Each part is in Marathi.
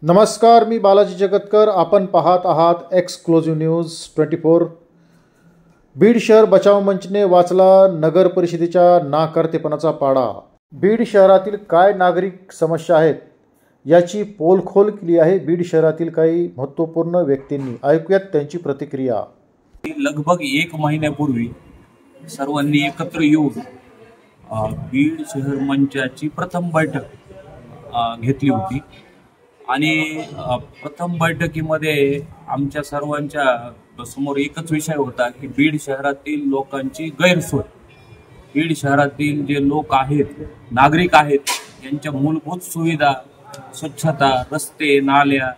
नमस्कार, मी बालाजी जगतकर. आपण पाहत आहात एक्सक्लुझिव्ह न्यूज 24. बीड शहर बचाव मंचने वाचला नगर परिषदेच्या नाकर्तेपणाचा पाडा. बीड शहरातील काय नागरिक समस्या आहेत याची पोलखोल केली आहे बीड शहरातील काही महत्त्वपूर्ण व्यक्तींनी. ऐकूयात त्यांची प्रतिक्रिया. लगभग 1 महिन्यापूर्वी सर्वांनी एकत्र येऊन बीड शहर मंचाची प्रथम बैठक घेतली होती आणि प्रथम बैठकीमध्ये आमच्या सर्वांच्या समोर एकच विषय होता की बीड शहरातील लोकांची गैरसोय. बीड शहरातील जे लोक आहेत, नागरिक आहेत, यांच्या मूलभूत सुविधा, स्वच्छता, रस्ते, नाल्या,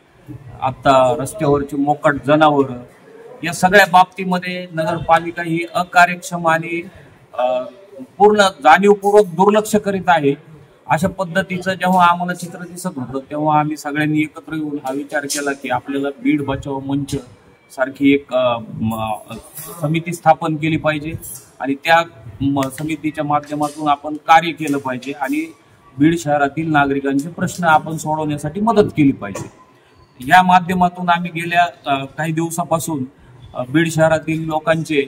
आता रस्त्यावरची मोकाट जनावरं, या सगळ्या बाबतीमध्ये नगरपालिका ही अकार्यक्षम आणि पूर्ण जाणीवपूर्वक दुर्लक्ष करीत आहे. अशा पद्धतीचं जेव्हा आम्हाला चित्र दिसत होतं तेव्हा आम्ही सगळ्यांनी एकत्र येऊन हा विचार केला की आपल्याला बीड बचाव मंच सारखी एक समिती स्थापन केली पाहिजे आणि त्या समितीच्या माध्यमातून आपण कार्य केलं पाहिजे आणि बीड शहरातील नागरिकांचे प्रश्न आपण सोडवण्यासाठी मदत केली पाहिजे. या माध्यमातून आम्ही गेल्या काही दिवसापासून बीड शहरातील लोकांचे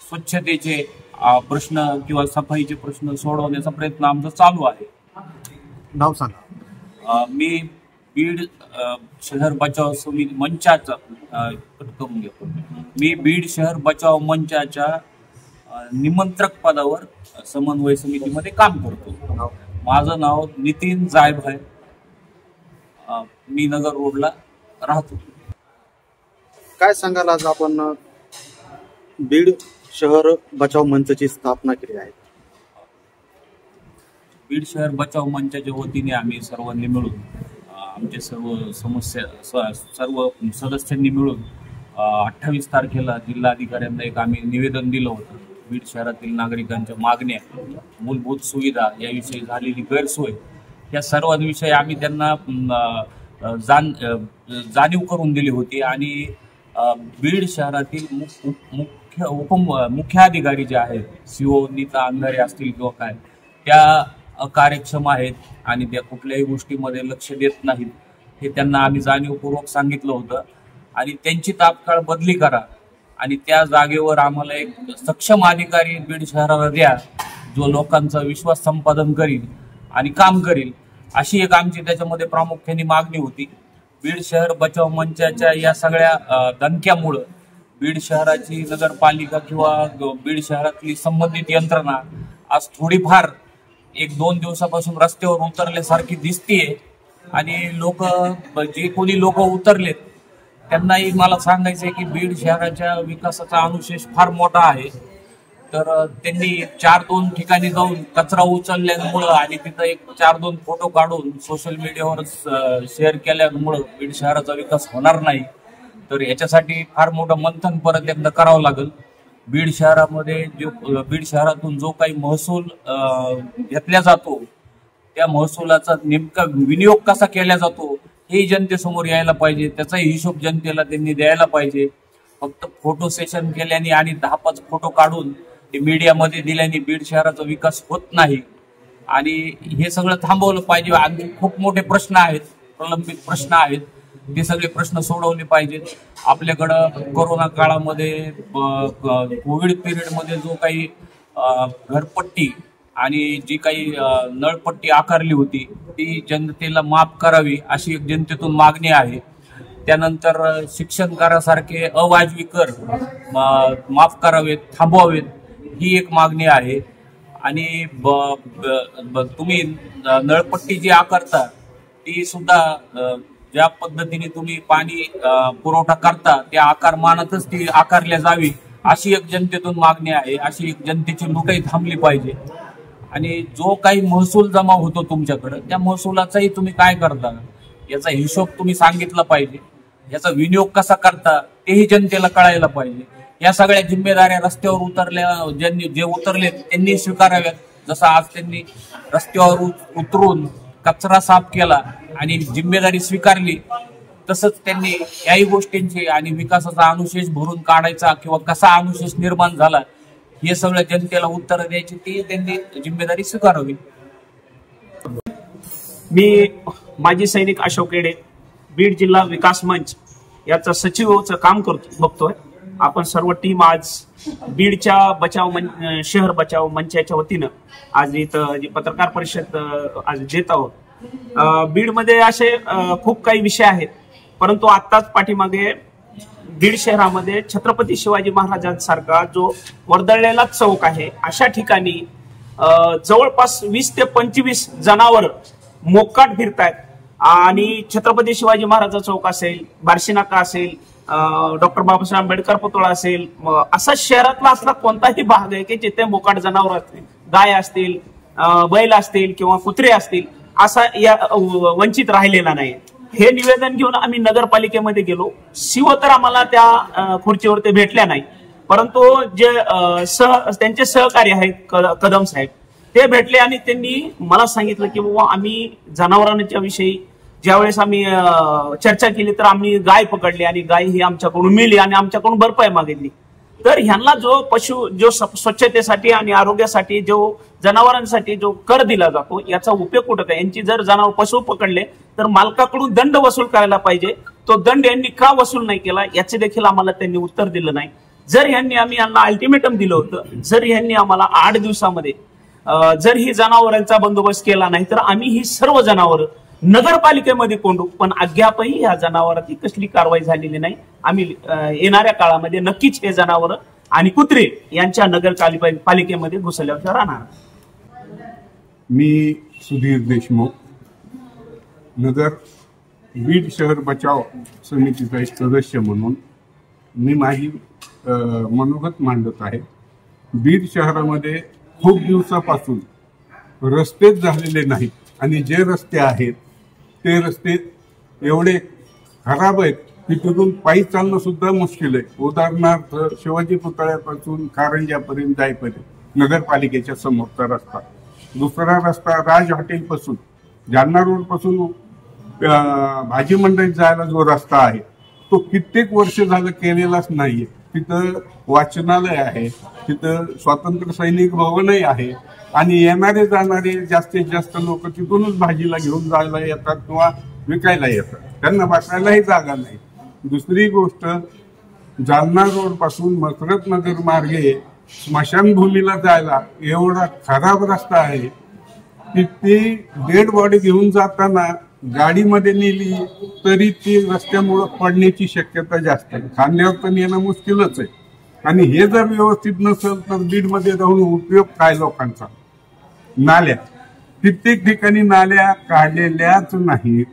स्वच्छतेचे प्रश्न किंवा सफाईचे प्रश्न सोडवण्याचा प्रयत्न आमचा चालू आहे. नाव सांगा. मी बीड शहर बचाव समिती मंचाचा मी बीड शहर बचाव मंचाच्या निमंत्रक पदावर समन्वय समितीमध्ये काम करतो. माझं नाव नितीन जायब आहे. मी नगर रोडला राहतो. काय सांगाल, आज आपण बीड शहर बचाव मंचची स्थापना केली आहे. बीड शहर बचाव मंचाच्या वतीने आम्ही सर्वांनी मिळून आमचे सर्व सदस्यांनी मिळून 28 तारखेला जिल्हाधिकाऱ्यांना एक आम्ही निवेदन दिलं होतं. बीड शहरातील नागरिकांच्या मागण्या, मूलभूत सुविधा याविषयी झालेली गैरसोय या सर्वांविषयी आम्ही त्यांना जाणीव करून दिली होती आणि बीड शहरातील मुख्याधिकारी जे आहेत, CO नीता अंधारे असतील किंवा काय, त्या अकार्यक्षम आहेत आणि त्या कुठल्याही गोष्टीमध्ये लक्ष देत नाहीत हे त्यांना आम्ही जाणीवपूर्वक सांगितलं होतं आणि त्यांची तात्काळ बदली करा आणि त्या जागेवर आम्हाला एक सक्षम अधिकारी बीड शहराला द्या जो लोकांचा विश्वास संपादन करील आणि काम करील, अशी एक आमची त्याच्यामध्ये प्रामुख्याने मागणी होती. बीड शहर बचाव मंचाच्या या सगळ्या दणक्यामुळं बीड शहराची नगरपालिका किंवा बीड शहरातली संबंधित यंत्रणा आज थोडीफार 1-2 दिवसापासून रस्त्यावर उतरल्यासारखी दिसतीये आणि जे कोणी लोक उतरलेत त्यांनाही मला सांगायचंय की बीड शहराच्या विकासाचा अनुशेष फार मोठा आहे. तर त्यांनी 4-2 ठिकाणी जाऊन कचरा उचलल्यामुळं आणि तिथं एक 4-2 फोटो काढून सोशल मीडियावर शेअर केल्यामुळं बीड शहराचा विकास होणार नाही. तर याच्यासाठी फार मोठं मंथन परत एकदा करावं लागेल. बीड शहरातून जो काही महसूल घेतला जातो त्या महसुलाचा नेमका विनियोग कसा केला जातो हे जनतेसमोर यायला पाहिजे. त्याचाही हिशोब जनतेला त्यांनी द्यायला पाहिजे. फक्त फोटो सेशन केल्याने आणि 10-5 फोटो काढून ते मीडियामध्ये दिल्याने बीड शहराचा विकास होत नाही आणि हे सगळं थांबवलं पाहिजे. आणखी खूप मोठे प्रश्न आहेत, प्रलंबित प्रश्न आहेत, ते सगळे प्रश्न सोडवले पाहिजेत. आपल्याकडं कोरोना काळामध्ये कोविड पिरियडमध्ये जो काही घरपट्टी आणि जी काही नळपट्टी आकारली होती ती जनतेला माफ करावी अशी एक जनतेतून मागणी आहे. त्यानंतर शिक्षण करासारखे अवाजवी कर माफ करावेत, थांबवावेत ही एक मागणी आहे. आणि तुम्ही नळपट्टी जी आकारता ती सुद्धा ज्या पद्धतीने तुम्ही पाणी पुरवठा करता त्या आकारमानातच ती आकारल्या जावी अशी एक जनतेतून मागणी आहे. अशी एक जनतेची लुटाई थांबली पाहिजे. आणि जो काही महसूल जमा होतो तुमच्याकडे त्या महसुलाचाही तुम्ही काय करता याचा हिशोब तुम्ही सांगितला पाहिजे. याचा विनियोग कसा करता तेही जनतेला कळायला पाहिजे. या सगळ्या जिम्मेदाऱ्या रस्त्यावर जे उतरले त्यांनी स्वीकाराव्यात. जसं आज त्यांनी रस्त्यावर उतरून कचरा साफ केला आणि जिम्मेदारी स्वीकारली, तसंच त्यांनी याही गोष्टींची आणि विकासाचा अनुशेष भरून काढायचा किंवा कसा अनुशेष निर्माण झाला हे सगळं जनतेला उत्तर द्यायची ती त्यांनी जिम्मेदारी स्वीकारावी. मी माजी सैनिक अशोक येडे, बीड जिल्हा विकास मंच याचा सचिवचं काम बघतोय. आपण सर्व टीम आज बीडच्या शहर बचाव मंचाच्या वतीनं आज इथं जी पत्रकार परिषद आज देत आहोत. बीडमध्ये असे खूप काही विषय आहेत, परंतु आत्ताच पाठीमागे बीड शहरामध्ये छत्रपती शिवाजी महाराजांसारखा जो वर्दळलेला चौक आहे, अशा ठिकाणी जवळपास 20 ते 25 जनावर मोकाट फिरतायत. आणि छत्रपती शिवाजी महाराज चौक असेल, बार्शी नाका असेल, डॉक्टर बाबासाहेब आंबेडकर पुतळा असेल, असा शहरातला असला कोणताही भाग आहे की जिथे मोकाट जनावर असतील, गाय असतील, बैल असतील किंवा कुत्रे असतील, असा या वंचित राहिलेला नाही. हे निवेदन घेऊन आम्ही नगरपालिकेमध्ये गेलो. शिव तर आम्हाला त्या खुर्चीवर ते भेटल्या नाही, परंतु जे त्यांचे सहकारी आहेत कदम साहेब, ते भेटले आणि त्यांनी मला सांगितलं की बाबा आम्ही जनावरांच्या विषयी ज्यावेळेस आम्ही चर्चा केली तर आम्ही गाय पकडली आणि गाय ही आमच्याकडून मिळाली आणि आमच्याकडून भरपाई मागितली. तर ह्यांना जो स्वच्छतेसाठी आणि आरोग्यासाठी जो जनावरांसाठी जो कर दिला जातो याचा उपयोग कुठं काय? यांची जर जनावर पशु पकडले तर मालकाकडून दंड वसूल करायला पाहिजे. तो दंड यांनी का वसूल नाही केला याचे देखील आम्हाला त्यांनी उत्तर दिलं नाही. आम्ही यांना अल्टिमेटम दिलं होतं, जर यांनी आम्हाला 8 दिवसामध्ये जर ही जनावरांचा बंदोबस्त केला नाही तर आम्ही ही सर्व जनावर नगरपालिकेमध्ये कोंडू. पण अद्यापही या जनावरांची कसली कारवाई झालेली नाही. आम्ही येणाऱ्या काळामध्ये नक्कीच हे जनावर आणि कुत्रे यांच्या नगरपालिकेमध्ये घुसल्यावर राहणार. मी सुधीर देशमुख, बीड शहर बचाव समितीचा एक सदस्य म्हणून मी माझी मनोगत मांडत आहे. बीड शहरामध्ये खूप दिवसापासून रस्तेच झालेले नाहीत आणि जे रस्ते आहेत ते रस्ते एवढे खराब आहेत की तिथून पायी चालणं सुद्धा मुश्किल आहे. उदाहरणार्थ शिवाजी पुतळ्यापासून कारंजापर्यंत जाईपर्यंत नगरपालिकेच्या समोरचा रस्ता, दुसरा रस्ता राज हॉटेलपासून जालना रोडपासून भाजी मंडईत जायला जो रस्ता आहे तो कित्येक वर्ष झालं केलेलाच नाहीये. तिथं वाचनालय आहे, तिथं स्वातंत्र्य सैनिक भवनही आहे आणि येणारे जाणारे जास्तीत जास्त लोक तिथूनच भाजीला घेऊन जायला येतात किंवा विकायला येतात. त्यांना बसायलाही जागा नाही. दुसरी गोष्ट, जालना रोड पासून मसरत नगर मार्गे स्मशानभूमीला जायला एवढा खराब रस्ता आहे की ती डेड बॉडी घेऊन जाताना गाडीमध्ये नेली तरी ती रस्त्यामुळे पडण्याची शक्यता जास्त आहे. खांद्यावर तर नेणं मुश्किलच आहे. आणि हे जर व्यवस्थित नसेल तर बीडमध्ये राहून उपयोग काय लोकांचा? नाल्या, कित्येक ठिकाणी नाल्या काढलेल्याच नाहीत.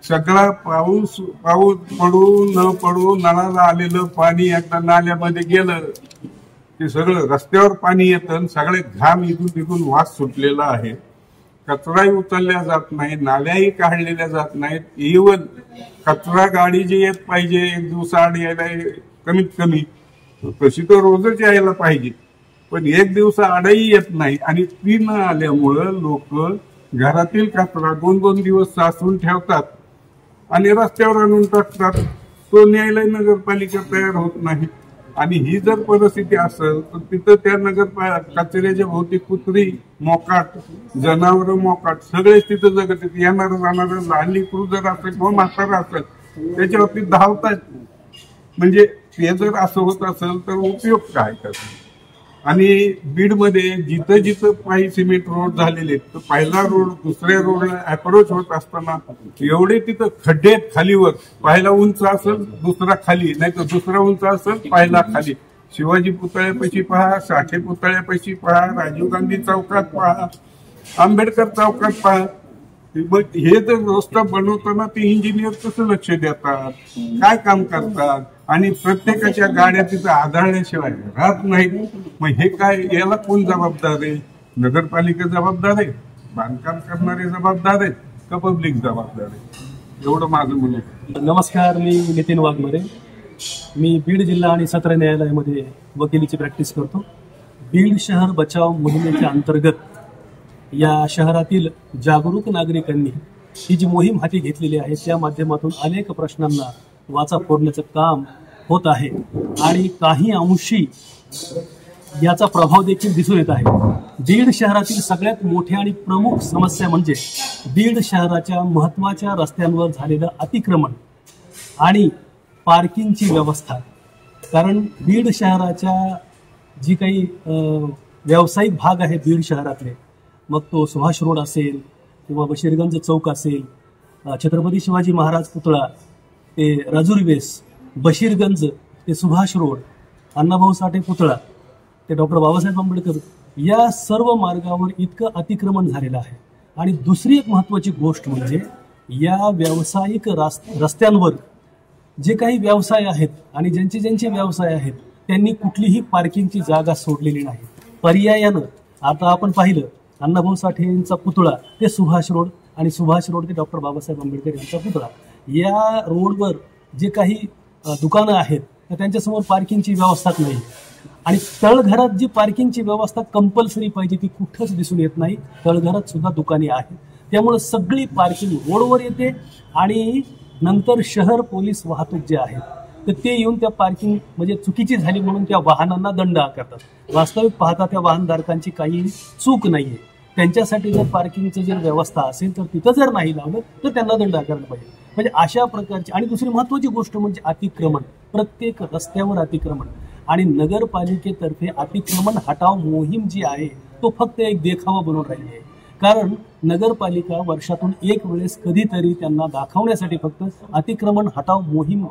सगळा पाऊस पडू न पडू नळाला आलेलं पाणी एकदा नाल्यामध्ये गेलं ते सगळं रस्त्यावर पाणी येतं. सगळे घाम इथून तिथून वास सुटलेला आहे. कचराही उचलल्या जात नाही, नाल्याही काढलेल्या जात नाहीत. इव्हन कचरा गाडी जी येत पाहिजे 1 दिवसाआड यायला कमीत कमी तशी तर रोजच यायला पाहिजे, पण 1 दिवसाआडही येत नाही. आणि ती न आल्यामुळं लोक घरातील कचरा 2-2 दिवस साचवून ठेवतात आणि रस्त्यावर आणून टाकतात. तो न्यायला नगरपालिका तयार होत नाही. आणि ही जर परिस्थिती असेल तर तिथं त्या कचऱ्याच्या भोवती कुत्री मोकाट, जनावर मोकाट सगळेच तिथं जगत येणारं जाणारं लहान लेकरू जर असेल किंवा म्हातारा असेल त्याच्या बाबतीत धावतात. म्हणजे ते जर असं होत असेल तर उपयोग काय त्याचा? आणि बीडमध्ये जिथं जिथं पायी सिमेंट रोड झालेले तर पहिला रोड दुसऱ्या रोडला अप्रोच होत असताना एवढे तिथं खड्डे खालीवर, पहिला उंच असेल दुसरा खाली, नाही तर दुसरा उंच असेल पहिला खाली. शिवाजी पुतळ्यापाशी पहा, साठे पुतळ्यापाशी पहा, राजीव गांधी चौकात पहा, आंबेडकर चौकात पहा. मग हे जर रस्ता बनवताना ते इंजिनियर कसं लक्ष देतात, काय काम करतात? आणि प्रत्येकाच्या गाड्या तिथं आढळल्याशिवाय राहत नाहीत. मग हे काय, याला कोण जबाबदार आहे? नगरपालिका जबाबदार आहे, बांधकाम करणारे जबाबदार आहेत का पब्लिक जबाबदार आहे? एवढं माझं म्हणणं आहे. नमस्कार, मी नितीन वाघमारे. मी बीड जिल्हा आणि सत्र न्यायालयामध्ये वकिलीची प्रॅक्टिस करतो. बीड शहर बचाव मोहिमेच्या अंतर्गत या शहरातील जागरूक नागरिकांनी ही जी मोहीम हाती घेतलेली आहे त्या माध्यमातून अनेक प्रश्नांना वाचा फोडण्याचं काम होत आहे. आणि काही अंशी याचा प्रभाव देखील दिसून येत आहे। बीड शहरातील सगळ्यात मोठी आणि प्रमुख समस्या म्हणजे बीड शहराच्या महत्त्वाच्या रस्त्यांवर झालेलं अतिक्रमण आणि पार्किंगची व्यवस्था। कारण बीड शहराच्या जी काही व्यावसायिक भाग आहे बीड शहरातले, मग तो सुभाष रोड असेल किंवा बशीरगंज चौक असेल, छत्रपती शिवाजी महाराज पुतळा ते राजुरी, बशीरगंज ते सुभाष रोड, अण्णाभाऊ साठे पुतळा ते डॉक्टर बाबासाहेब आंबेडकर, या सर्व मार्गावर इतकं अतिक्रमण झालेलं आहे। आणि दुसरी एक महत्त्वाची गोष्ट म्हणजे या व्यावसायिक रस्त्यांवर जे काही व्यवसाय आहेत आणि ज्यांचे व्यवसाय आहेत त्यांनी कुठलीही पार्किंगची जागा सोडलेली नाही। पर्यायानं आता आपण पाहिलं अण्णाभाऊ साठे यांचा पुतळा ते सुभाष रोड आणि सुभाष रोड ते डॉक्टर बाबासाहेब आंबेडकर यांचा पुतळा, या रोडवर जे काही दुकानं आहेत तर त्यांच्यासमोर पार्किंगची व्यवस्थाच नाही। आणि तळघरात जी पार्किंगची व्यवस्था कंपल्सरी पाहिजे ती कुठंच दिसून येत नाही। तळघरात सुद्धा दुकाने आहेत, त्यामुळे सगळी पार्किंग रोडवर येते आणि नंतर शहर पोलीस वाहतूक जे आहेत तर ते येऊन त्या पार्किंग म्हणजे चुकीची झाली म्हणून त्या वाहनांना दंड आकारतात। वास्तविक पाहता त्या वाहनधारकांची काही चूक नाहीये, त्यांच्यासाठी जर पार्किंगचं जर व्यवस्था असेल तर तिथं जर नाही लावलं तर त्यांना दंड आकारला पाहिजे। म्हणजे अशा प्रकारची आणि दुसरी महत्त्वाची गोष्ट म्हणजे अतिक्रमण, प्रत्येक रस्त्यावर अतिक्रमण। आणि नगरपालिकेतर्फे अतिक्रमण हटाव मोहीम जी आहे तो फक्त एक देखावा बनून राहिली आहे। कारण नगरपालिका वर्षातून एक वेळेस कधीतरी त्यांना दाखवण्यासाठी फक्त अतिक्रमण हटाव मोहीम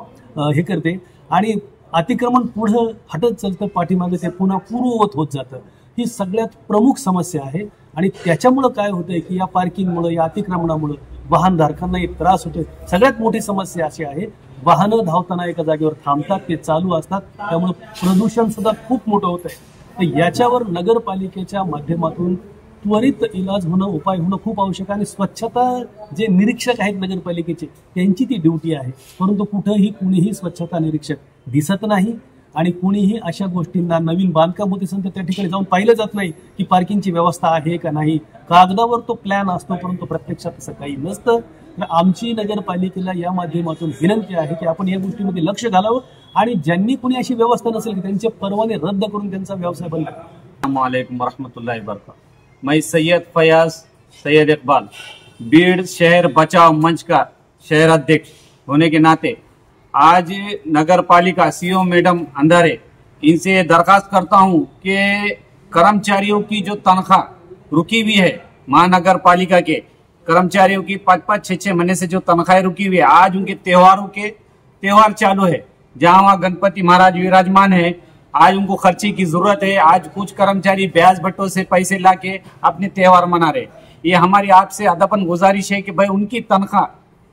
हे करते आणि अतिक्रमण पुढं हटत चालतं, पाठीमागे ते पुन्हा पूर्ववत होत जातं। ही सगळ्यात प्रमुख समस्या आहे आणि त्याच्यामुळं काय होतंय की या पार्किंगमुळं, या अतिक्रमणामुळं वाहनधारकांना एक त्रास होतोय। सगळ्यात मोठी समस्या अशी आहे वाहनं धावताना एका जागेवर थांबतात, ते चालू असतात, त्यामुळे प्रदूषण सुद्धा खूप मोठं होत आहे। तर याच्यावर नगरपालिकेच्या माध्यमातून त्वरित इलाज होणं, उपाय होणं खूप आवश्यक आहे। आणि स्वच्छता जे निरीक्षक आहेत नगरपालिकेचे त्यांची ती ड्युटी आहे, परंतु कुठंही कुणीही स्वच्छता निरीक्षक दिसत नाही आणि कुणीही अशा गोष्टींना, नवीन बांधकाम होते असेल तर त्या ठिकाणी जाऊन पाहिलं जात नाही की पार्किंगची व्यवस्था आहे का नाही। कागदावर तो प्लॅन असतो परंतु प्रत्यक्षात तसं काही नसतं। तर आमची नगरपालिकेला या माध्यमातून विनंती आहे की आपण या गोष्टीमध्ये लक्ष घालावं आणि ज्यांनी कुणी अशी व्यवस्था नसेल की त्यांचे परवाने रद्द करून त्यांचा व्यवसाय बंद करावा। अस्सलाम वालेकुम रहमतुल्लाहि व बरकातहू। मैं सैयद फयाज सैयद इकबाल बीड़ शहर बचाव मंच का शहर अध्यक्ष होने के नाते आज नगर पालिका सीओ मैडम अंधारे इनसे दरखास्त करता हूं कि कर्मचारियों की जो तनख्वाह रुकी हुई है, महानगर पालिका के कर्मचारियों की 5-5, 6-6 महीने से जो तनख्वाहें रुकी हुई है, आज उनके त्योहार चालू है, जहां वहां गणपति महाराज विराजमान है, आज उनको खर्चे की जरूरत है। आज कुछ कर्मचारी ब्याज भट्टों से पैसे लाके अपने त्योहार मना रहे। ये हमारी आपसे अदबन गुजारिश है कि भाई उनकी तनख्वाह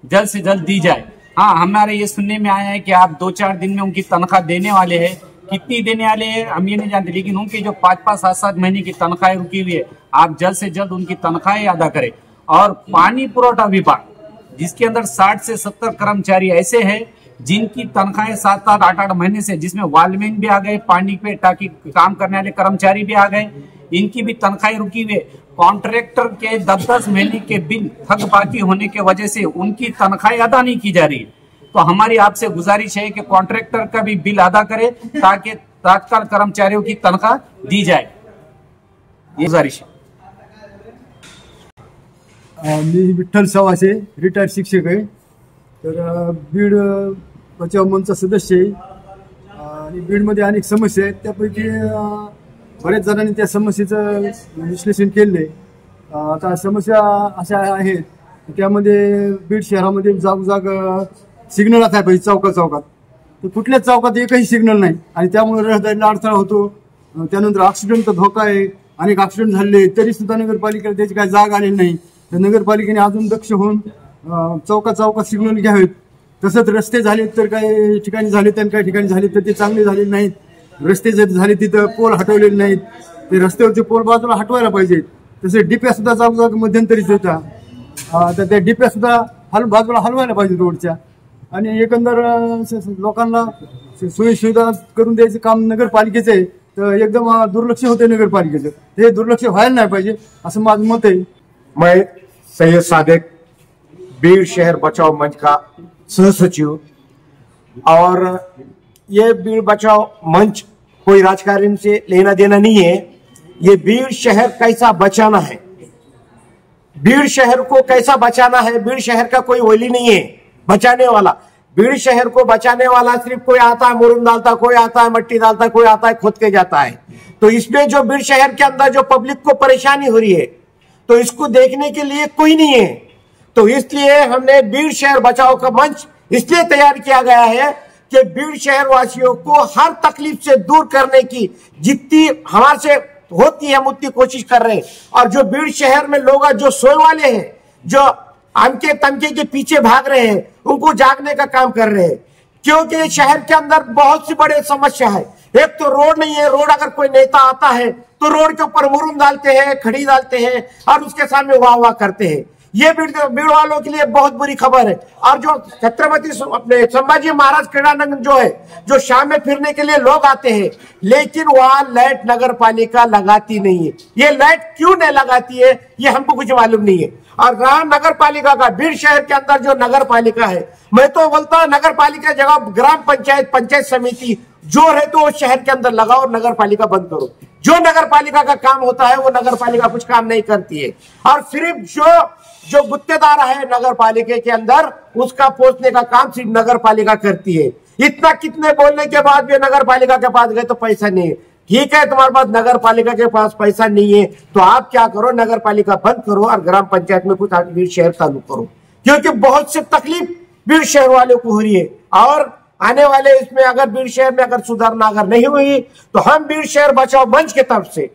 जल्द से जल्द दी जाए। हाँ, हमारे ये सुनने में आया है कि आप 2-4 दिन में उनकी तनख्वाह देने वाले हैं, कितनी देने वाले हैं हम ये नहीं जानते, लेकिन उनकी जो 5-5, 7-7 महीने की तनख्वाहें रुकी हुई है, आप जल्द से जल्द उनकी तनख्वाहें अदा करें। और पानी पुरवठा विभाग जिसके अंदर 60 से 70 कर्मचारी ऐसे हैं जिनकी तनख्वाहें 7-7, 8-8 महीने से, जिसमें वालमैन भी आ गए, पानी पे टाकी काम करने वाले कर्मचारी भी आ गए, इनकी भी तनख्वाहें रुकी हुई है। कॉन्ट्रैक्टर के 10-10 महीने के बिल थक बाकी होने के वजह से उनकी तनख्वाहें अदा नहीं की जा रही। तो हमारी आपसे गुजारिश है कि कॉन्ट्रैक्टर का भी बिल अदा करे ताकि तत्काल कर्मचारियों की तनख्वाह दी जाए, ये गुजारिश है। मी विठ्ठल सवासे रिटायर्ड शिक्षक आहे। तर बीड बचाव मंचचा सदस्य आहे आणि बीडमध्ये अनेक समस्या आहेत, त्यापैकी बऱ्याच जणांनी त्या समस्येचं विश्लेषण केले। आता समस्या अशा आहेत त्यामध्ये बीड शहरामध्ये जागोजाग सिग्नल असायला पाहिजे चौकात, तर कुठल्याच चौकात एकही सिग्नल नाही आणि त्यामुळे रहदारीला अडथळा होतो। त्यानंतर ॲक्सिडेंटचा धोका आहे, अनेक ॲक्सिडेंट झाले तरी सुद्धा नगरपालिकेला त्याची काही जाग आलेली नाही। तर नगरपालिकेने अजून दक्ष होऊन चौकात सिग्नल घ्यावेत। तसंच रस्ते झाले तर काही ठिकाणी झाले आणि काही ठिकाणी झाले तर ते चांगले झालेले नाहीत। रस्ते जर झाले तिथं पोल हटवलेले नाहीत, ते रस्त्यावरचे पोल बाजूला हटवायला पाहिजेत। तसे डिप्या सुद्धा जागोजाग मध्यंतरीच होता, तर त्या डिप्या सुद्धा बाजूला हलवायला पाहिजे रोडच्या। आणि एकंदर लोकांना सोयीसुविधा करून द्यायचं काम नगरपालिकेचं आहे, तर एकदम दुर्लक्ष होते नगरपालिकेचं, ते दुर्लक्ष व्हायला नाही पाहिजे असं माझं मत आहे। मैं सैयद सादिक बीड़ शहर बचाओ मंच का सह सचिव, और ये बीड़ बचाओ मंच कोई राजकारण से लेना देना नहीं है। ये बीड़ शहर कैसा बचाना है, बीड़ शहर को कैसा बचाना है। बीड़ शहर का कोई वली नहीं है बचाने वाला। बीड़ शहर को बचाने वाला सिर्फ कोई आता है मुरुम डालता, कोई आता है मट्टी डालता, कोई आता है खुद के जाता है। तो इसमें जो बीड़ शहर के अंदर जो पब्लिक को परेशानी हो रही है, तो इसको देखने के लिए कोई नहीं है। तो इसलिए हमने बीड़ शहर बचाओ का मंच इसलिए तैयार किया गया है कि बीड़ शहर वासियों को हर तकलीफ से दूर करने की जितनी हमारे से होती है हम उतनी कोशिश कर रहे हैं। और जो बीड़ शहर में लोग जो सोए वाले हैं, जो अमके तमके के पीछे भाग रहे हैं, उनको जागने का काम कर रहे हैं। क्योंकि शहर के अंदर बहुत सी बड़ी समस्या है। एक तो रोड नहीं है, रोड अगर कोई नेता आता है तो रोड के ऊपर मुरुम डालते हैं, खड़ी डालते हैं और उसके सामने वाह वाह करते हैं। ये बीड़ वालों के लिए बहुत बुरी खबर है। और जो छत्रपति अपने संभाजी महाराज क्रीड़ांगन जो है, जो शाम में फिरने के लिए लोग आते हैं, लेकिन वहां लाइट नगर पालिका लगाती नहीं है। ये लाइट क्यों नहीं लगाती है ये हमको कुछ मालूम नहीं है। और रहा नगर पालिका का, बीड़ शहर के अंदर जो नगर पालिका है, मैं तो बोलता हूं नगर पालिका जगह ग्राम पंचायत, पंचायत समिति जो है तो वो शहर के अंदर लगाओ और नगर पालिका बंद करो। जो नगर पालिका का काम होता है वो नगर पालिका कुछ काम नहीं करती है। और सिर्फ जो गुत्तेदार है नगर पालिका के अंदर, उसका पोषने का काम सिर्फ नगर पालिका करती है। इतना कितने बोलने के बाद भी नगर पालिका के पास गए तो पैसा नहीं है। ठीक है, तुम्हारे पास नगर पालिका के पास पैसा नहीं है तो आप क्या करो, नगर पालिका बंद करो और ग्राम पंचायत में कुछ बीड़ शहर चालू करो। क्योंकि बहुत सी तकलीफ बीड़ शहर वाले को हो रही है। और आने वाले इसमें अगर बीड़ शहर में अगर सुधारना अगर नहीं हुई तो हम बीड़ शहर बचाओ मंच की तरफ से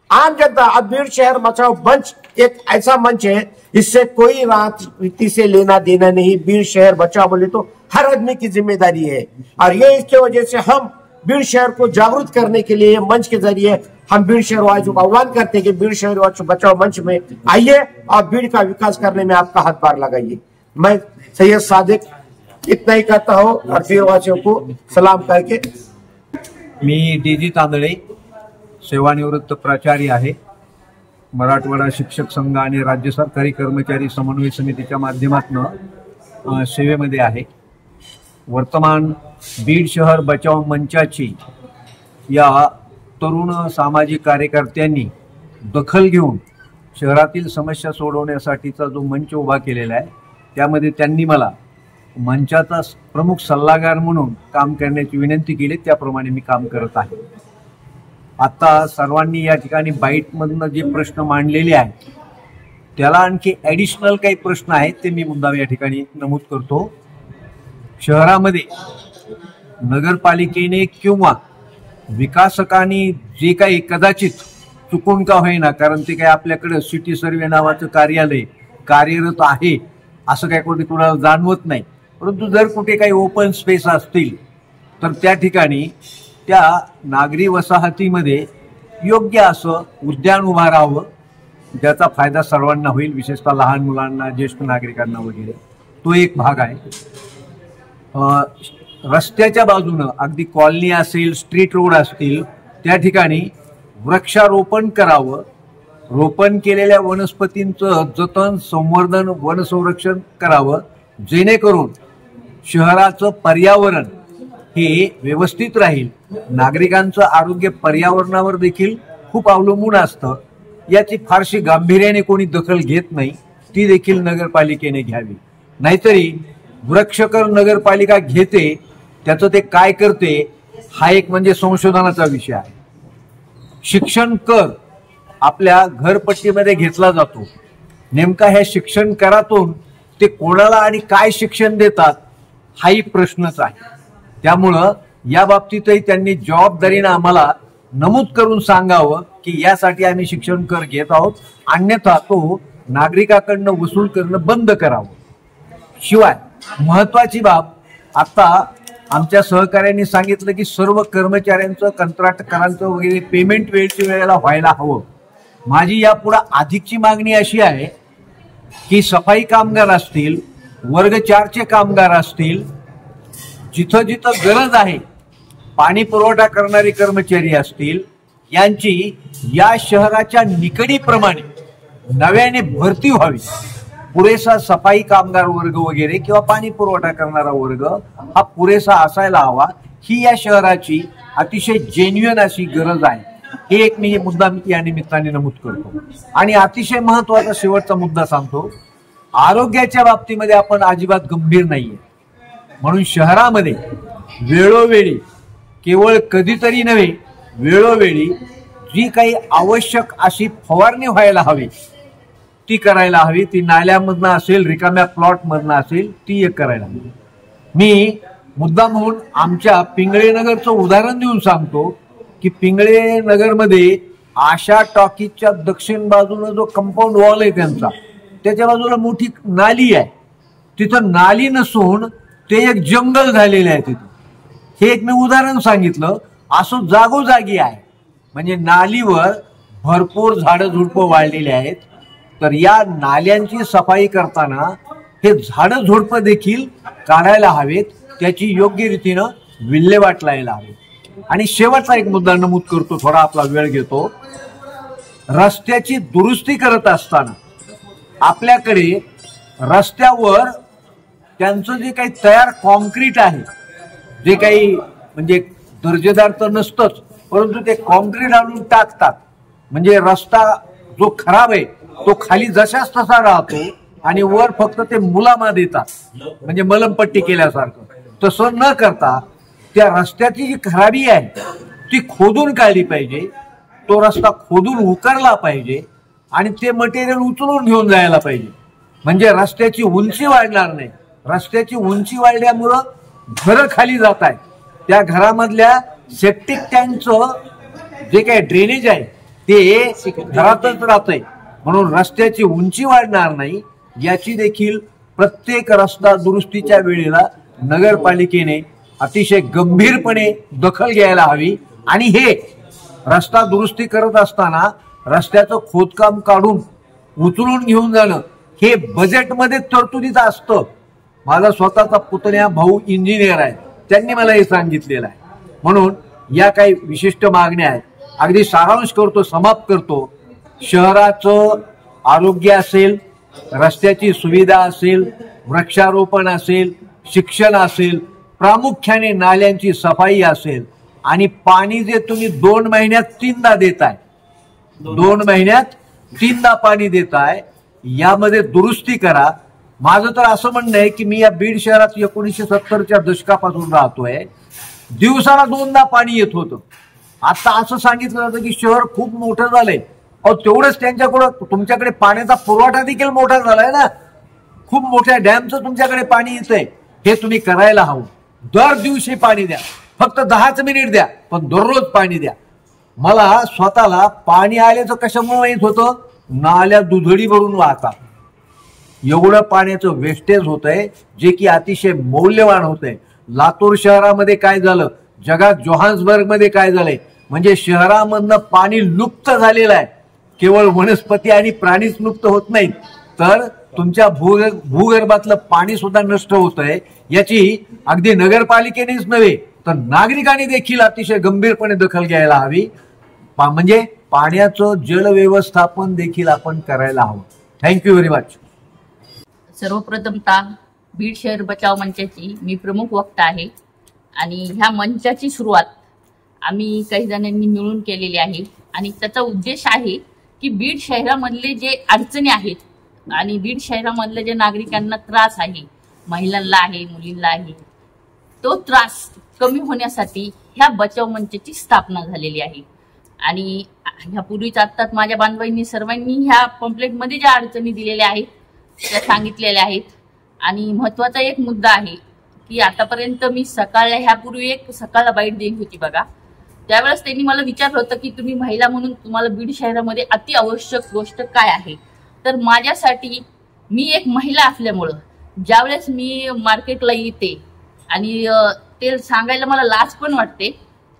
आम जनता, अब बीड़ शहर बचाओ मंच एक ऐसा मंच है, इससे कोई राजनीति से लेना देना नहीं। बीड़ शहर बचाओ बोले तो हर आदमी की जिम्मेदारी है। और ये इसके वजह से हम बीड़ शहर को जागरूक करने के लिए मंच के जरिए हम बीड़ शहर वासियों को आह्वान करते हैं कि बीड़ शहर बचाओ मंच में आइए और बीड़ का विकास करने में आपका हाथ लगाइए। मैं सैयद सादिक इतना ही कहता हूँ और बीड़ वासियों को सलाम करके। मी डीजी तांदळे, सेवानिवृत्त प्राचार्य आहे। मराठवाडा शिक्षक संघ आणि राज्य सरकारी कर्मचारी समन्वय समितीच्या माध्यमातून सेवेमध्ये आहे। वर्तमान बीड शहर बचाव मंचाची या तरुण सामाजिक कार्यकर्त्यांनी दखल घेऊन शहरातील समस्या सोडवण्यासाठीचा जो मंच उभा केलेला आहे, त्यामध्ये त्यांनी मला मंचाचा प्रमुख सल्लागार म्हणून काम करण्याची विनंती केली। त्याप्रमाणे मी काम करत आहे। आता सर्वांनी या ठिकाणी बाईटमधून जे प्रश्न मांडलेले आहेत त्याला आणखी ॲडिशनल काही प्रश्न आहेत ते मी मुद्दाम या ठिकाणी नमूद करतो। शहरामध्ये नगरपालिकेने किंवा विकासकांनी जे काही कदाचित चुकून का होईना, कारण ते काही आपल्याकडे सिटी सर्वे नावाचं कार्यालय कार्यरत आहे असं काही कोणी कुणाला जाणवत नाही, परंतु जर कुठे काही ओपन स्पेस असतील तर त्या ठिकाणी त्या नागरी वसाहतीमध्ये योग्य असं उद्यान उभा राहावं, ज्याचा फायदा सर्वांना होईल, विशेषतः लहान मुलांना, ज्येष्ठ नागरिकांना वगैरे। तो एक भाग आहे। रस्त्याच्या बाजूनं अगदी कॉलनी असेल, स्ट्रीट रोड असतील, त्या ठिकाणी वृक्षारोपण करावं। रोपण केलेल्या वनस्पतींचं जतन, संवर्धन, वन संरक्षण करावं, जेणेकरून शहराचं पर्यावरण हे व्यवस्थित राहील। नागरिकांचं आरोग्य पर्यावरणावर देखील खूप अवलंबून असतं। याची फारशी गांभीर्याने कोणी दखल घेत नाही, ती देखील नगरपालिकेने घ्यावी। नाहीतरी वृक्षकर नगरपालिका घेते, त्याचं ते काय करते हा एक म्हणजे संशोधनाचा विषय आहे। शिक्षण कर आपल्या घरपट्टीमध्ये घेतला जातो, नेमका ह्या शिक्षण करातून ते कोणाला आणि काय शिक्षण देतात हाही प्रश्नच आहे। त्यामुळं या बाबतीतही त्यांनी जबाबदारीने आम्हाला नमूद करून सांगावं की यासाठी आम्ही शिक्षण कर घेत आहोत, अन्यथा तो नागरिकांकडून वसूल करणं बंद करावं। शिवाय महत्वाची बाब, आता आमच्या सहकार्यांनी सांगितलं की सर्व कर्मचाऱ्यांचं, कंत्राटकारांचं वगैरे पेमेंट वेळच्या वेळेला व्हायला हवं। माझी यापुढे अधिकची मागणी अशी आहे की सफाई कामगार असतील, वर्ग 4चे कामगार असतील, जिथं जिथं गरज आहे पाणी पुरवठा करणारे कर्मचारी असतील, यांची या शहराच्या निकडीप्रमाणे नव्याने भरती व्हावी। पुरेसा सफाई कामगार वर्ग वगैरे किंवा पाणी पुरवठा करणारा वर्ग हा पुरेसा असायला हवा, ही या शहराची अतिशय जेन्युइन अशी गरज आहे. हे एक मी मुद्दा या निमित्ताने नमूद करतो. आणि अतिशय महत्वाचा शेवटचा मुद्दा सांगतो, आरोग्याच्या बाबतीमध्ये आपण अजिबात गंभीर नाहीये. म्हणून शहरामध्ये वेळोवेळी, केवळ कधीतरी नव्हे, वेळोवेळी जी काही आवश्यक अशी फवारणी व्हायला हवी ती करायला हवी. ती नाल्यामधनं असेल, रिकाम्या प्लॉटमधनं असेल, ती एक करायला हवी. मी मुद्दा म्हणून आमच्या पिंगळे नगरचं उदाहरण देऊन सांगतो की पिंगळे नगरमध्ये आशा टॉकीजच्या दक्षिण बाजूला जो कंपाऊंड वॉल आहे त्यांचा, त्याच्या बाजूला मोठी नाली आहे. तिथं नाली नसून ते एक जंगल झालेले आहे तिथं. हे एक मी उदाहरण सांगितलं. असं जागोजागी आहे. म्हणजे नालीवर भरपूर झाडं झुडपं वाढलेली आहेत. तर या नाल्यांची सफाई करताना हे झाडं झुडपं देखील काढायला हवेत, त्याची योग्य रीतीनं विल्हेवाट लावायला हवी. आणि शेवटचा एक मुद्दा नमूद करतो, थोडा आपला वेळ घेतो. रस्त्याची दुरुस्ती करत असताना आपल्याकडे रस्त्यावर त्यांचं जे काही तयार कॉन्क्रीट आहे, जे काही म्हणजे दर्जेदार तर नसतंच, परंतु ते कॉन्क्रीट आणून टाकतात. म्हणजे रस्ता जो खराब आहे तो खाली जशाच तसा राहतो आणि वर फक्त ते मुलामा देतात, म्हणजे मलमपट्टी केल्यासारखं. तसं न करता त्या रस्त्याची जी खराबी आहे ती खोदून काढली पाहिजे. तो रस्ता खोदून उकरला पाहिजे आणि ते मटेरियल उचलून घेऊन जायला पाहिजे. म्हणजे रस्त्याची उंची वाढणार नाही. रस्त्याची उंची वाढल्यामुळं घरं खाली जात आहेत. त्या घरामधल्या सेप्टिक टँकचं जे काही ड्रेनेज आहे ते घरातच राहतंय. म्हणून रस्त्याची उंची वाढणार नाही याची देखील प्रत्येक रस्ता दुरुस्तीच्या वेळेला नगरपालिकेने अतिशय गंभीरपणे दखल घ्यायला हवी. आणि हे रस्ता दुरुस्ती करत असताना रस्त्याचं खोदकाम काढून उचलून घेऊन जाणं हे बजेटमध्ये तरतुदीत असतं. माझा स्वतःचा पुतण्या भाऊ इंजिनियर आहे, त्यांनी मला हे सांगितलेलं आहे. म्हणून या काही विशिष्ट मागण्या आहेत. अगदी सारांश करतो, समाप्त करतो. शहराचं आरोग्य असेल, रस्त्याची सुविधा असेल, वृक्षारोपण असेल, शिक्षण असेल, प्रामुख्याने नाल्यांची सफाई असेल आणि पाणी जे तुम्ही 2 महिन्यात 3दा देताय, 2 महिन्यात 3दा पाणी देताय, यामध्ये दुरुस्ती करा. माझं तर असं म्हणणं आहे की मी या बीड शहरात 1970च्या दशकापासून राहतोय. दिवसाला 2दा पाणी येत होतं. आता असं सांगितलं जातं की शहर खूप मोठं झालंय. अहो, तेवढंच त्यांच्याकडं तुमच्याकडे पाण्याचा पुरवठा देखील मोठा झालाय ना. खूप मोठ्या डॅमचं तुमच्याकडे पाणी येतंय. हे तुम्ही करायला हवं. दर दिवशी पाणी द्या. फक्त 10च मिनिट द्या, पण दररोज पाणी द्या. मला स्वतःला पाणी आल्याचं कशामुळे माहित होतं, नाल्या दुधडी भरून वाहतात. एवढं पाण्याचं वेस्टेज होतंय जे की अतिशय मौल्यवान होतंय. लातूर शहरामध्ये काय झालं, जगात जोहान्सबर्ग मध्ये काय झालंय, म्हणजे शहरामधनं पाणी लुप्त झालेलं आहे. केवळ वनस्पती आणि प्राणीच लुप्त होत नाहीत, तर तुमच्या भूगर्भातलं पाणी सुद्धा नष्ट होतंय. याची अगदी नगरपालिकेनेच नव्हे तर नागरिकांनी देखील अतिशय गंभीरपणे दखल घ्यायला हवी. म्हणजे पाण्याचं जल व्यवस्थापन देखील आपण करायला हवं. Thank you very much. सर्वप्रथमतः बीड शहर बचाव मंचाची मी प्रमुख वक्ता आहे आणि ह्या मंचाची सुरुवात आम्ही काही जणांनी मिळून केलेली आहे. आणि त्याचा उद्देश आहे की बीड शहरामधले जे अडचणी आहेत आणि बीड शहरामधले जे नागरिकांना त्रास आहे, महिलांना आहे, मुलींना आहे, तो त्रास कमी होण्यासाठी ह्या बचाव मंचाची स्थापना झालेली आहे. आणि ह्यापूर्वीच आत्ताच माझ्या बांधवांनी सर्वांनी ह्या पम्पलेटमध्ये ज्या अडचणी दिलेल्या आहेत त्या सांगितलेल्या आहेत. आणि महत्वाचा एक मुद्दा आहे की आतापर्यंत मी ह्यापूर्वी एक सकाळला बाईट दिली होती बघा. त्यावेळेस त्यांनी मला विचारलं होतं की तुम्ही महिला म्हणून तुम्हाला बीड शहरामध्ये अति आवश्यक गोष्ट काय आहे. तर माझ्यासाठी मी एक महिला असल्यामुळं ज्यावेळेस मी मार्केटला येते आणि ते सांगायला मला लाज पण वाटते,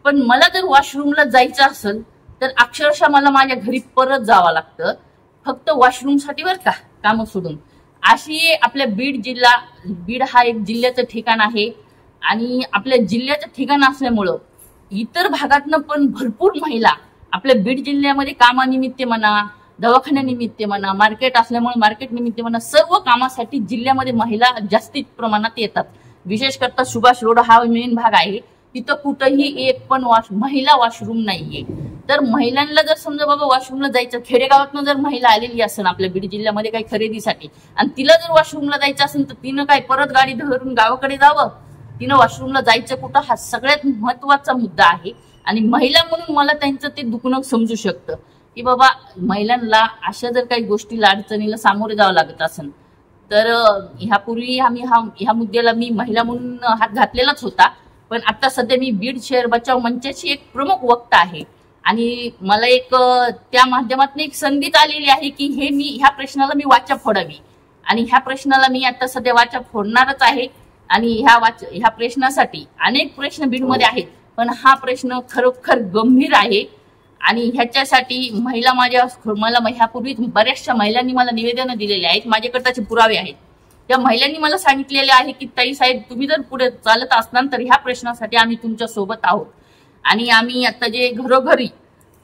पण मला जर वॉशरूमला जायचं असेल तर अक्षरशः मला माझ्या घरी परत जावं लागतं, फक्त वॉशरूमसाठी बरं का, कामं सोडून. अशी आपल्या बीड हा एक जिल्ह्याचं ठिकाण आहे. आणि आपल्या जिल्ह्याचं ठिकाण असल्यामुळं इतर भागातनं पण भरपूर महिला आपल्या बीड जिल्ह्यामध्ये कामानिमित्त म्हणा, दवाखान्यानिमित्त म्हणा, मार्केट असल्यामुळे मार्केट निमित्त म्हणा, सर्व कामासाठी जिल्ह्यामध्ये महिला जास्तीत प्रमाणात येतात. विशेष करता सुभाष रोड हा मेन भाग आहे. तिथं कुठंही एक पण महिला वॉशरूम नाहीये। तर महिलांना जर समजा बाबा वॉशरूमला जायचं, खेडेगावातनं जर महिला आलेली असेल आपल्या बीड जिल्ह्यामध्ये काही खरेदीसाठी आणि तिला जर वॉशरूमला जायचं असेल तर तिनं काय परत गाडी धरून गावाकडे जावं? तिनं वॉशरूमला जायचं कुठं, हा सगळ्यात महत्वाचा मुद्दा आहे। आणि महिला म्हणून मला त्यांचं ते दुखणं समजू शकतं की बाबा महिलांना अशा जर काही गोष्टीला अडचणीला सामोरे जावं लागत असेल तर ह्यापूर्वी आम्ही ह्या मुद्द्याला मी महिला म्हणून हात घातलेलाच होता, पण आता सध्या मी बीड शहर बचाव मंचाची एक प्रमुख वक्ता आहे आणि मला एक त्या माध्यमातून एक संधी आलेली आहे की ह्या प्रश्नाला मी वाचा फोडावी आणि ह्या प्रश्नाला मी आता सध्या वाचा फोडणारच आहे। आणि ह्या प्रश्नासाठी अनेक प्रश्न बीडमध्ये आहेत, पण हा प्रश्न खरोखर गंभीर आहे आणि ह्याच्यासाठी मला ह्यापूर्वी बऱ्याचशा महिलांनी मला निवेदनं दिलेली आहेत, माझ्याकडे त्याचे पुरावे आहेत। त्या महिलांनी मला सांगितलेले आहे की ताई साहेब तुम्ही जर पुढे चालत असणार तर ह्या प्रश्नासाठी आम्ही तुमच्या सोबत आहोत। आणि आम्ही आता जे घरोघरी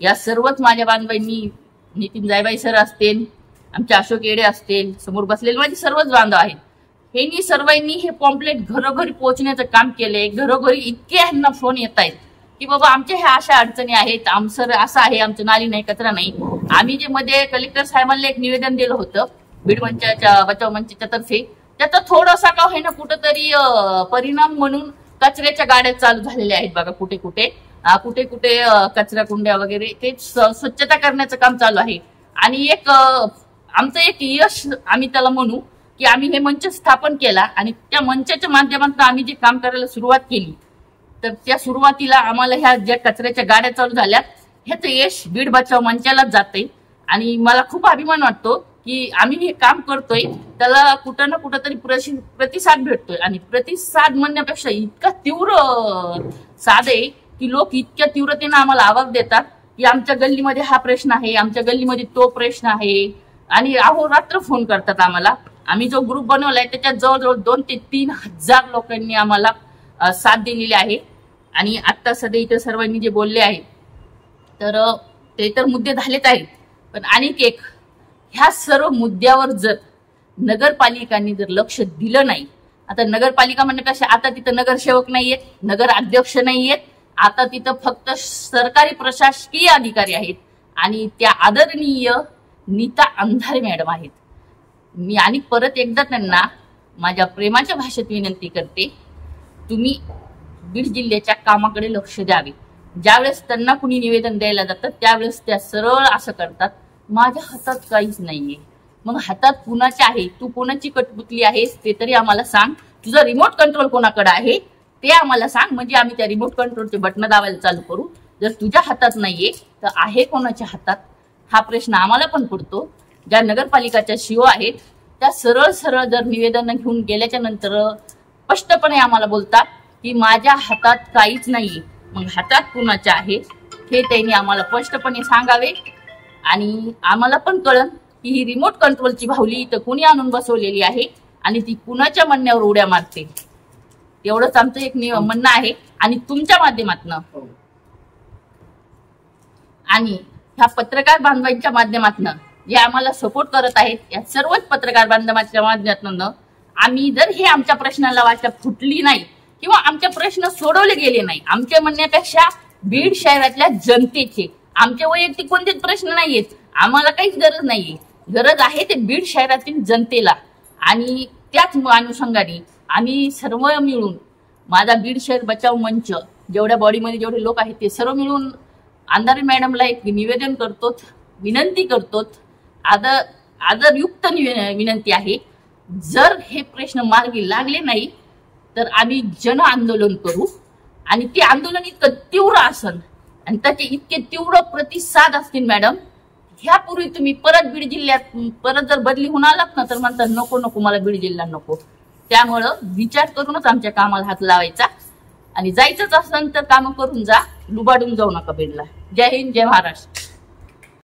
या सर्वच माझ्या बांधवांनी, नितीन जायबाई सर असतील, आमचे अशोक येडे असतील, समोर बसलेले माझे सर्वच बांधव आहेत, हे सर्वांनी हे पॉम्पलेट घरोघरी पोहोचण्याचं काम केलंय। घरोघरी इतके ह्यांना फोन येत आहेत की बाबा आमच्या ह्या अशा अडचणी आहेत, आमचं असं आहे, आमचं नाली नाही, कचरा नाही। आम्ही जे मध्ये कलेक्टर साहेबांना एक निवेदन दिलं होतं बीड मंचाच्या बचाव मंचाच्या तर्फे, त्याचा थोडासा का होईना कुठंतरी परिणाम म्हणून कचऱ्याच्या गाड्या चालू झालेल्या आहेत बघा। कुठे कुठे कचरा कुंड्या वगैरे ते स्वच्छता करण्याचं काम चालू आहे। आणि आमचं एक यश आम्ही त्याला म्हणू की आम्ही हे मंच स्थापन केला आणि त्या मंचाच्या माध्यमातून आम्ही जे काम करायला सुरुवात केली तर त्या सुरुवातीला आम्हाला ह्या ज्या कचऱ्याच्या गाड्या चालू झाल्या ह्याचं यश बीड बचाव मंचालाच जाते। आणि मला खूप अभिमान वाटतो की आम्ही हे काम करतोय त्याला कुठं ना कुठं तरी प्रतिसाद भेटतोय। आणि प्रतिसाद म्हणण्यापेक्षा इतका तीव्र साध आहे की लोक इतक्या तीव्रतेने आम्हाला आवाज देतात की आमच्या गल्लीमध्ये हा प्रश्न आहे, आमच्या गल्लीमध्ये तो प्रश्न आहे आणि अहोरात्र फोन करतात आम्हाला। आम्ही जो ग्रुप बनवलाय त्याच्यात जवळजवळ 2 ते 3 हजार लोकांनी आम्हाला साथ दिलेली आहे। आणि आता सध्या इथे सर्वांनी जे बोलले आहे तर ते तर मुद्दे झालेच आहेत, पण आणखी एक ह्या सर्व मुद्द्यावर जर नगरपालिकांनी जर लक्ष दिलं नाही, आता नगरपालिका म्हणण्यापेक्षा आता तिथं नगरसेवक नाहीयेत, नगर अध्यक्ष नाहीयेत, आता तिथं फक्त सरकारी प्रशासकीय अधिकारी आहेत आणि त्या आदरणीय नीता अंधारे मॅडम आहेत। मी आणि परत एकदा त्यांना माझ्या प्रेमाच्या भाषेत विनंती करते, तुम्ही बीड जिल्ह्याच्या कामाकडे लक्ष द्यावे। ज्यावेळेस त्यांना कुणी निवेदन द्यायला जातं त्यावेळेस त्या सरळ असं करतात, माझ्या हातात काहीच नाहीये। मग हातात कुणाचे आहे, तू कोणाची कटपुतली आहेस ते तरी आम्हाला सांग, तुझा रिमोट कंट्रोल कोणाकडे आहे ते आम्हाला सांग, म्हणजे आम्ही त्या रिमोट कंट्रोलचे बटन दाबायला चालू करू। जर तुझ्या हातात नाहीये तर आहे कोणाच्या हातात, हा प्रश्न आम्हाला पण पडतो। ज्या नगरपालिकाच्या शिओ आहेत त्या सरळ जर निवेदन घेऊन गेल्याच्या नंतर स्पष्टपणे आम्हाला बोलतात की माझ्या हातात काहीच नाहीये। मग हातात कुणाच्या आहे हे त्यांनी आम्हाला स्पष्टपणे सांगावे आणि आम्हाला पण कळन की ही रिमोट कंट्रोलची भावली तर कुणी आणून बसवलेली आहे आणि ती कुणाच्या म्हणण्यावर उड्या मारते। एवढंच आमचं एक म्हणणं आहे। आणि तुमच्या माध्यमातून आणि ह्या पत्रकार बांधवांच्या माध्यमातून जे आम्हाला सपोर्ट करत आहेत या सर्वच पत्रकार बांधवांच्या माध्यमातून आम्ही जर हे आमच्या प्रश्नाला वाचा फुटली नाही किंवा आमचे प्रश्न सोडवले गेले नाही, आमच्या म्हणण्यापेक्षा बीड शहरातल्या जनतेचे, आमचे वैयक्तिक कोणतेच प्रश्न नाहीयेत, आम्हाला काहीच गरज नाहीये, गरज आहे ते बीड शहरातील जनतेला। आणि त्याच अनुषंगाने आम्ही सर्व मिळून माझा बीड शहर बचाव मंच जेवढ्या बॉडीमध्ये जेवढे लोक आहेत ते सर्व मिळून अंधारे मॅडमला एक निवेदन करतो, विनंती करतो, आदरयुक्त विनंती आहे, जर हे प्रश्न मार्गी लागले नाही तर आम्ही जन आंदोलन करू। आणि ते आंदोलन इतकं तीव्र असेल आणि त्याचे इतके तीव्र प्रतिसाद असतील मॅडम, ह्यापूर्वी तुम्ही परत बीड जिल्ह्यात परत जर बदली होऊन आलात ना तर म्हणतात नको मला बीड जिल्हा नको। त्यामुळं विचार करूनच आमच्या कामाला हात लावायचा आणि जायचंच असेल तर कामं करून जा, लुबाडून जाऊ नका बीडला। जय हिंद, जय महाराष्ट्र।